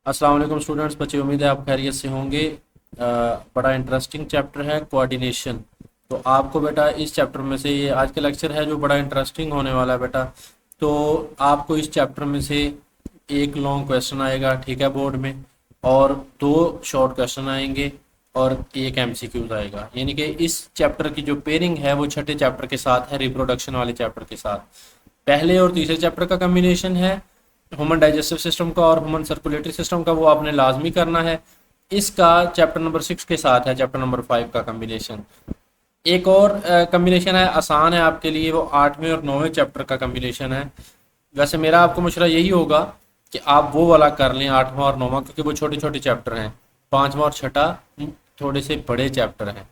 अस्सलाम वालेकुम स्टूडेंट्स, बच्चे उम्मीद है आप खैरियत से होंगे। बड़ा इंटरेस्टिंग चैप्टर है कोऑर्डिनेशन। तो आपको बेटा इस चैप्टर में से, ये आज का लेक्चर है जो बड़ा इंटरेस्टिंग होने वाला है बेटा। तो आपको इस चैप्टर में से एक लॉन्ग क्वेश्चन आएगा, ठीक है, बोर्ड में, और दो शॉर्ट क्वेश्चन आएंगे और एक एमसीक्यूज आएगा। यानी कि इस चैप्टर की जो पेयरिंग है वो छठे चैप्टर के साथ है, रिप्रोडक्शन वाले चैप्टर के साथ। पहले और तीसरे चैप्टर का कम्बिनेशन है ह्यूमन डाइजेस्टिव सिस्टम का और ह्यूमन सर्कुलेटरी सिस्टम का, वो आपने लाजमी करना है। इसका चैप्टर नंबर 6 के साथ है चैप्टर नंबर 5 का कम्बिनेशन। एक और कम्बिनेशन है, आसान है आपके लिए, वो 8वें और 9वें चैप्टर का कम्बिनेशन है। वैसे मेरा आपको मशवरा यही होगा कि आप वो वाला कर लें 8वां और 9वां, क्योंकि वो छोटे छोटे चैप्टर हैं। 5वां और छठा थोड़े से बड़े चैप्टर हैं।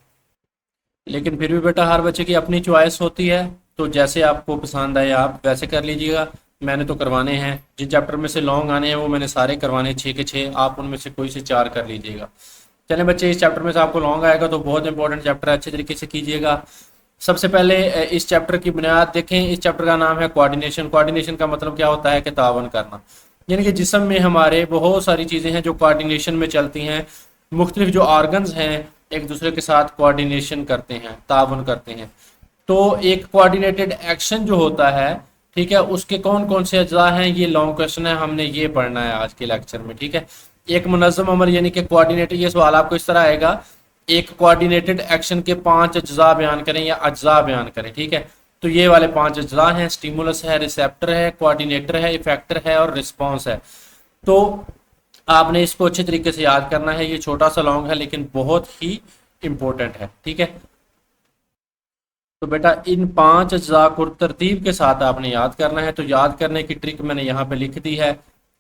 लेकिन फिर भी बेटा हर बच्चे की अपनी चॉइस होती है, तो जैसे आपको पसंद आए आप वैसे कर लीजिएगा। मैंने तो करवाने हैं, जिन चैप्टर में से लॉन्ग आने हैं वो मैंने सारे करवाने, 6 के 6, आप उनमें से कोई से 4 कर लीजिएगा। चलें बच्चे, इस चैप्टर में से आपको लॉन्ग आएगा तो बहुत इंपॉर्टेंट चैप्टर है, अच्छे तरीके से कीजिएगा। सबसे पहले इस चैप्टर की बुनियाद देखें। इस चैप्टर का नाम है कोऑर्डिनेशन। कोऑर्डिनेशन का मतलब क्या होता है कि तावन करना। यानी कि जिस्म में हमारे बहुत सारी चीज़ें हैं जो कोऑर्डिनेशन में चलती हैं। मुख्तलिफ जो ऑर्गन्स हैं एक दूसरे के साथ कोऑर्डिनेशन करते हैं, तावन करते हैं। तो एक कोऑर्डिनेटेड एक्शन जो होता है, ठीक है, उसके कौन कौन से अज्जा हैं, ये लॉन्ग क्वेश्चन है, हमने ये पढ़ना है आज के लेक्चर में, ठीक है। एक मुनज़्ज़म अमल यानी कि कोऑर्डिनेटेड, ये सवाल आपको इस तरह आएगा, एक कोऑर्डिनेटेड एक्शन के 5 अज्जा बयान करें या अज्जा बयान करें, ठीक है। तो ये वाले 5 अज्जा हैं, स्टिमुलस है, रिसेप्टर है, कोऑर्डिनेटर है, इफेक्टर है और रिस्पॉन्स है। तो आपने इसको अच्छे तरीके से याद करना है। ये छोटा सा लॉन्ग है लेकिन बहुत ही इंपॉर्टेंट है, ठीक है। तो बेटा इन 5 अज्जा को तरतीब के साथ आपने याद करना है। तो याद करने की ट्रिक मैंने यहाँ पे लिख दी है।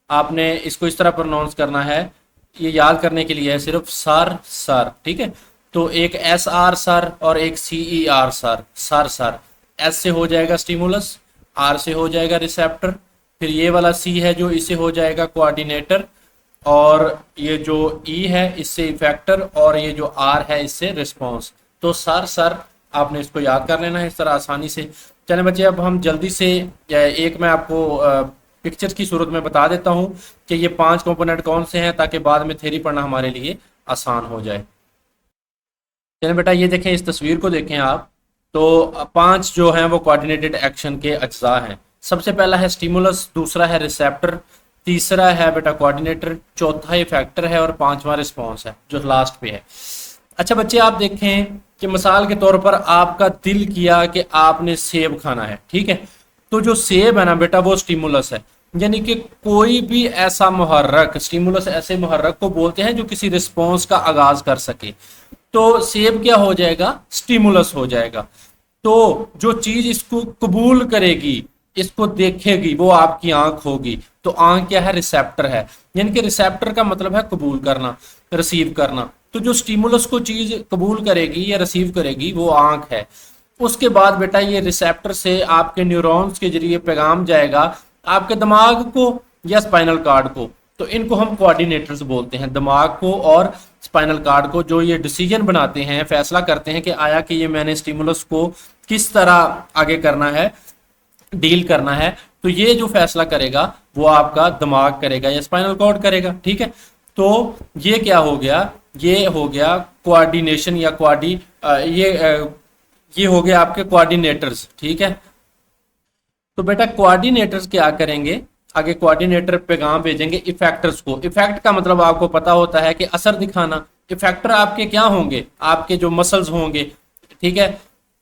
आपने इसको इस तरह प्रोनाउंस करना है, ये याद करने के लिए है सिर्फ सर सर, ठीक है। तो एक एस आर सर और एक C E R sir, sir sir. S से हो जाएगा स्टिमुलस, आर से हो जाएगा रिसेप्टर, फिर ये वाला सी है जो इससे हो जाएगा कोऑर्डिनेटर, और ये जो ई है इससे इफेक्टर, और ये जो आर है इससे रिस्पॉन्स। तो सर सर आपने इसको याद कर लेना है इस तरह आसानी से। चलें बच्चे, अब हम जल्दी से एक मैं आपको पिक्चर की सूरत में बता देता हूँ कि ये 5 कंपोनेंट कौन से हैं, ताकि बाद में थ्योरी पढ़ना हमारे लिए आसान हो जाए। चलें बेटा, ये देखें, इस तस्वीर को देखें आप। तो 5 जो हैं वो कोऑर्डिनेटेड एक्शन के अज्जा हैं। सबसे पहला है स्टिमुलस, दूसरा है रिसेप्टर, तीसरा है बेटा कोऑर्डिनेटर, चौथा इफेक्टर है और 5वां रिस्पॉन्स है जो लास्ट पे है। अच्छा बच्चे, आप देखें कि मिसाल के तौर पर आपका दिल किया कि आपने सेब खाना है, ठीक है। तो जो सेब है ना बेटा वो स्टिमुलस है। यानी कि कोई भी ऐसा मुहर्रक, स्टिमुलस ऐसे मुहर्रक को बोलते हैं जो किसी रिस्पॉन्स का आगाज कर सके। तो सेब क्या हो जाएगा, स्टिमुलस हो जाएगा। तो जो चीज इसको कबूल करेगी, इसको देखेगी, वो आपकी आंख होगी। तो आंख क्या है, रिसेप्टर है। यानी कि रिसेप्टर का मतलब है कबूल करना, रिसीव करना। तो जो स्टिमुलस को चीज कबूल करेगी या रिसीव करेगी वो आंख है। उसके बाद बेटा ये रिसेप्टर से आपके न्यूरॉन्स के जरिए पैगाम जाएगा आपके दिमाग को या स्पाइनल कार्ड को। तो इनको हम कोऑर्डिनेटर्स बोलते हैं, दिमाग को और स्पाइनल कार्ड को, जो ये डिसीजन बनाते हैं, फैसला करते हैं कि आया कि ये मैंने स्टिमुलस को किस तरह आगे करना है, डील करना है। तो ये जो फैसला करेगा वो आपका दिमाग करेगा या स्पाइनल कॉर्ड करेगा, ठीक है। तो ये क्या हो गया, ये हो गया कोऑर्डिनेशन या ये हो गया आपके कोऑर्डिनेटर्स, ठीक है। तो बेटा कोऑर्डिनेटर्स क्या करेंगे, आगे कोऑर्डिनेटर पैगाम भेजेंगे इफेक्टर्स को। इफेक्ट का मतलब आपको पता होता है कि असर दिखाना। इफेक्टर आपके क्या होंगे, आपके जो मसल्स होंगे, ठीक है।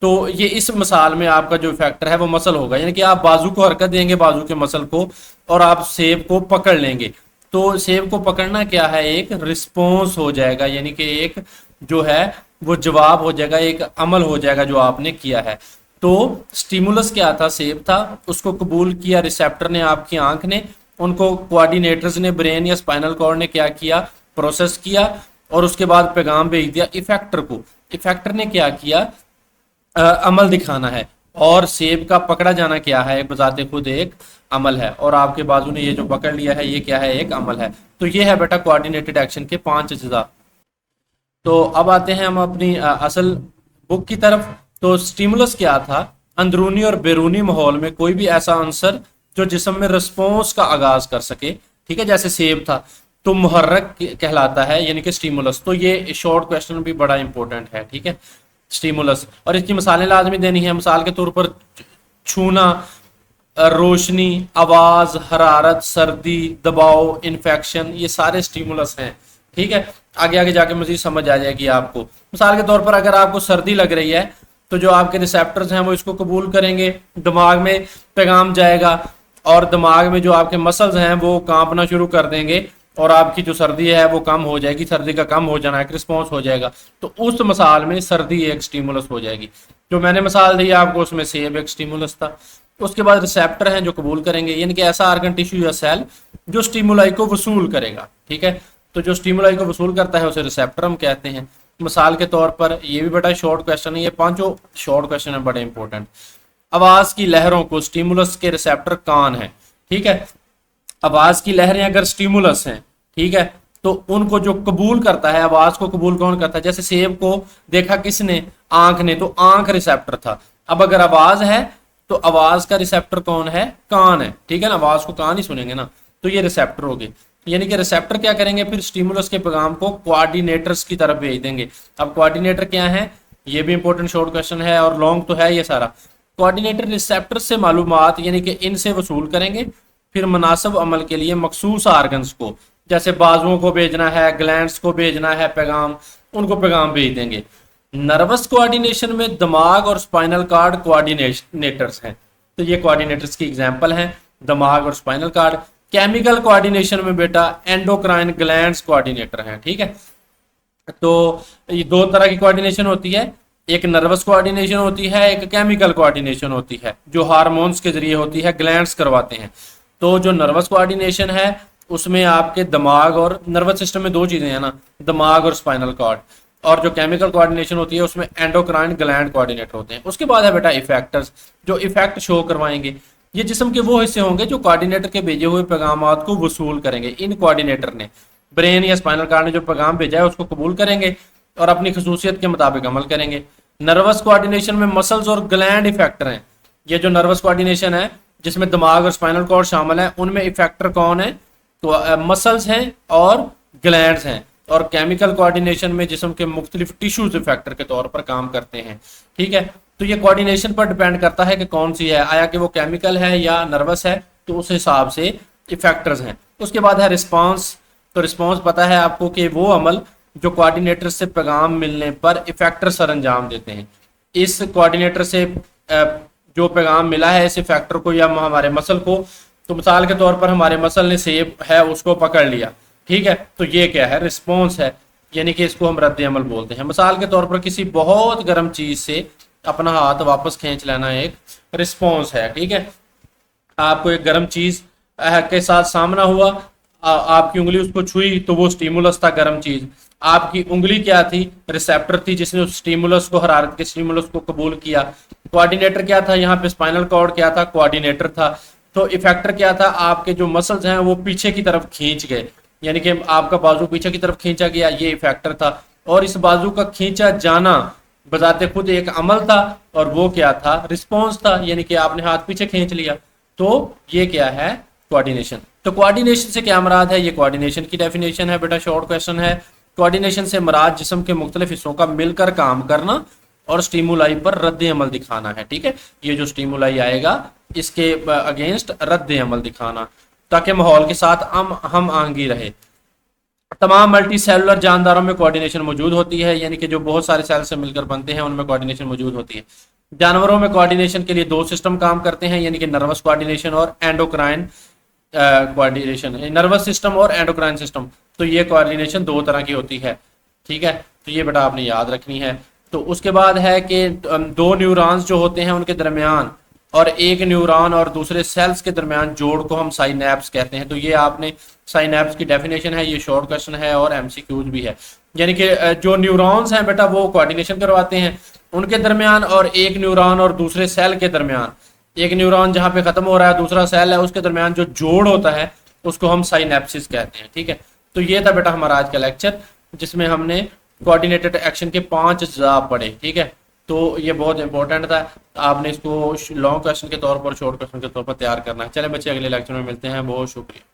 तो ये इस मिसाल में आपका जो इफेक्टर है वो मसल होगा। यानी कि आप बाजू को हरकत देंगे, बाजू के मसल को, और आप सेब को पकड़ लेंगे। तो सेब को पकड़ना क्या है, एक रिस्पॉन्स हो जाएगा, यानी कि एक जो है वो जवाब हो जाएगा, एक अमल हो जाएगा जो आपने किया है। तो स्टिमुलस क्या था, सेब था, उसको कबूल किया रिसेप्टर ने, आपकी आंख ने। उनको कोऑर्डिनेटर्स ने, ब्रेन या स्पाइनल कॉर्ड ने क्या किया, प्रोसेस किया, और उसके बाद पैगाम भेज दिया इफेक्टर को। इफेक्टर ने क्या किया, अमल दिखाना है। और सेब का पकड़ा जाना क्या है, बजाते खुद एक अमल है, और आपके बाजू ने ये जो पकड़ लिया है ये क्या है, एक अमल है। तो ये है बेटा कोऑर्डिनेटेड एक्शन के 5 अज्जा। तो अब आते हैं हम अपनी असल बुक की तरफ। तो स्टिमुलस क्या था, अंदरूनी और बैरूनी माहौल में कोई भी ऐसा आंसर जो जिस्म में रिस्पॉन्स का आगाज कर सके, ठीक है, जैसे सेब था। तो मुहर्रक कहलाता है, यानी कि स्टिमुलस। तो ये शॉर्ट क्वेश्चन भी बड़ा इंपॉर्टेंट है, ठीक है, स्टिमुलस। और इसकी मिसालें लाजमी देनी है। मिसाल के तौर पर छूना, रोशनी, आवाज, हरारत, सर्दी, दबाव, इन्फेक्शन, ये सारे स्टिमुलस हैं, ठीक है। आगे आगे जाके मजीद समझ आ जाएगी आपको। मिसाल के तौर पर अगर आपको सर्दी लग रही है तो जो आपके रिसेप्टर्स हैं वो इसको कबूल करेंगे, दिमाग में पैगाम जाएगा और दिमाग में जो आपके मसल्स हैं वो कांपना शुरू कर देंगे और आपकी जो सर्दी है वो कम हो जाएगी। सर्दी का कम हो जाना एक रिस्पॉन्स हो जाएगा। तो उस मिसाल में सर्दी एक स्टिमुलस हो जाएगी। जो मैंने मिसाल दी आपको उसमें सेब एक स्टिमुलस था। उसके बाद रिसेप्टर हैं जो कबूल करेंगे, यानी कि ऐसा आर्गन टिश्यू या सेल जो स्टिमुलाई को वसूल करेगा, ठीक है। तो जो स्टिमुलाई को वसूल करता है उसे रिसेप्टर हम कहते हैं। मिसाल के तौर पर ये भी बड़ा शॉर्ट क्वेश्चन है, ये पांचों शॉर्ट क्वेश्चन है बड़े इंपॉर्टेंट। आवाज की लहरों को स्टिमुलस के रिसेप्टर कान है, ठीक है। आवाज की लहरें अगर स्टिमुलस हैं, ठीक है, तो उनको जो कबूल करता है, आवाज को कबूल कौन करता है? जैसे सेब को देखा किसने? आंख ने, तो आंख रिसेप्टर था। अब अगर आवाज है तो आवाज का रिसेप्टर कौन है? कान है, ठीक है ना। आवाज को कान ही सुनेंगे ना, तो ये रिसेप्टर हो गए। यानी कि रिसेप्टर क्या करेंगे? फिर स्टिमुलस के पैगाम को कोऑर्डिनेटर्स की तरफ भेज देंगे। अब कोऑर्डिनेटर क्या है? ये भी इंपॉर्टेंट शॉर्ट क्वेश्चन है और लॉन्ग तो है ये सारा। कोऑर्डिनेटर रिसेप्टर से मालूमात यानी कि इनसे वसूल करेंगे, फिर मुनासिब अमल के लिए मखसूस आर्गन्स को, जैसे बाजुओं को भेजना है, ग्लैंड्स को भेजना है पैगाम, उनको पैगाम भेज देंगे। नर्वस कोऑर्डिनेशन में दिमाग और स्पाइनल कार्ड कोऑर्डिनेटर्स हैं। तो ये कोऑर्डिनेटर्स की एग्जांपल हैं, दिमाग और स्पाइनल कार्ड। केमिकल कोऑर्डिनेशन में बेटा एंडोक्राइन ग्लैंड्स कोऑर्डिनेटर हैं, ठीक है। तो ये दो तरह की कोऑर्डिनेशन होती है, एक नर्वस कोऑर्डिनेशन होती है, एक केमिकल कोऑर्डिनेशन होती है जो हार्मोन्स के जरिए होती है, ग्लैंड्स करवाते हैं। तो जो नर्वस कोऑर्डिनेशन है उसमें आपके दिमाग और नर्वस सिस्टम में दो चीजें हैं ना, दिमाग और स्पाइनल कॉर्ड। और जो केमिकल कोऑर्डिनेशन होती है उसमें एंडोक्राइन ग्लैंड कोऑर्डिनेटर होते हैं। उसके बाद है बेटा इफेक्टर्स, जो इफेक्ट शो करवाएंगे। ये जिस्म के वो हिस्से होंगे जो कोऑर्डिनेटर के भेजे हुए पैगामात को वसूल करेंगे। इन कोऑर्डिनेटर ने, ब्रेन या स्पाइनल कार्ड ने जो पैगाम भेजा है उसको कबूल करेंगे और अपनी खसूसियत के मुताबिक अमल करेंगे। नर्वस कोऑर्डिनेशन में मसल्स और ग्लैंड इफेक्टर हैं। ये जो नर्वस कोऑर्डिनेशन है जिसमें दिमाग और स्पाइनल कॉर्ड शामिल है, उनमें इफेक्टर कौन है? तो मसल्स हैं और ग्लैंड्स हैं। और केमिकल कोऑर्डिनेशन में जिस्म के मुख्तलिफ टिश्यूज इफेक्टर के तौर पर काम करते हैं, ठीक है। तो ये कोऑर्डिनेशन पर डिपेंड करता है कि कौन सी है, आया कि वो केमिकल है या नर्वस है, तो उस हिसाब से इफेक्टर्स हैं। उसके बाद है रिस्पॉन्स। तो रिस्पॉन्स पता है आपको कि वो अमल जो कोऑर्डिनेटर से पैगाम मिलने पर इफेक्टर सर अंजाम देते हैं। इस कोऑर्डिनेटर से जो पैगाम मिला है इस इफेक्टर को या हमारे मसल को, तो मिसाल के तौर पर हमारे मसल ने सेब है उसको पकड़ लिया, ठीक है, तो ये क्या है? रिस्पॉन्स है, यानी कि इसको हम रद्द अमल बोलते हैं। मिसाल के तौर पर किसी बहुत गर्म चीज से अपना हाथ वापस खींच लेना एक रिस्पॉन्स है, ठीक है। आपको एक गर्म चीज के साथ सामना हुआ, आपकी उंगली उसको छुई तो वो स्टिमुलस था, गर्म चीज। आपकी उंगली क्या थी? रिसेप्टर थी जिसने उस स्टिमुलस को, हरारत के स्टिमुलस को कबूल किया। कोऑर्डिनेटर क्या था? यहाँ पे स्पाइनल कॉर्ड क्या था? कोऑर्डिनेटर था। तो इफेक्टर क्या था? आपके जो मसल्स हैं वो पीछे की तरफ खींच गए, यानी कि आपका बाजू पीछे की तरफ खींचा गया, ये इफेक्टर था। और इस बाजू का खींचा जाना बजाते खुद एक अमल था और वो क्या था? रिस्पॉन्स था, यानी कि आपने हाथ पीछे खींच लिया। तो ये क्या है? कोऑर्डिनेशन। तो कोऑर्डिनेशन से क्या मुराद है? ये कोऑर्डिनेशन की डेफिनेशन है बेटा, शॉर्ट क्वेश्चन है। कोऑर्डिनेशन से मुराद जिस्म के मुख्तलिफ हिस्सों का मिलकर काम करना और स्टिमुलाई पर रद्द अमल दिखाना है, ठीक है। ये जो स्टिमुलाई आएगा इसके अगेंस्ट रद्द अमल दिखाना, ताकि माहौल के साथ हम आहंगी रहे। तमाम मल्टी सेलुलर जानदारों में कोऑर्डिनेशन मौजूद होती है, यानी कि जो बहुत सारे सेल से मिलकर बनते हैं उनमें कोऑर्डिनेशन मौजूद होती है। जानवरों में कोऑर्डिनेशन के लिए दो सिस्टम काम करते हैं, यानी कि नर्वस कोऑर्डिनेशन और एंडोक्राइन कोऑर्डिनेशन। नर्वस सिस्टम और एंडोक्राइन सिस्टम, तो ये कोऑर्डिनेशन दो तरह की होती है, ठीक है। तो ये बेटा आपने याद रखनी है। तो उसके बाद है कि दो न्यूरॉन्स जो होते हैं उनके दरमियान और एक न्यूरॉन और दूसरे सेल्स के दरमियान जोड़ को हम साइनैप्स कहते हैं। तो ये आपने साइनैप्स की डेफिनेशन है, ये शॉर्ट क्वेश्चन है और एमसीक्यूज भी है। यानी कि जो न्यूरॉन्स हैं बेटा वो कोऑर्डिनेशन करवाते हैं उनके दरमियान, और एक न्यूरॉन और दूसरे सेल के दरमियान, एक न्यूरॉन जहाँ पे खत्म हो रहा है दूसरा सेल है उसके दरमियान जो जोड़ होता है उसको हम साइनैप्सिस कहते हैं, ठीक है। तो ये था बेटा हमारा आज का लेक्चर जिसमें हमने कोऑर्डिनेटेड एक्शन के 5 अज्जा पढ़े, ठीक है। तो ये बहुत इंपॉर्टेंट था, आपने इसको लॉन्ग क्वेश्चन के तौर पर, शॉर्ट क्वेश्चन के तौर पर तैयार करना है। चले बच्चे, अगले लेक्चर में मिलते हैं। बहुत शुक्रिया।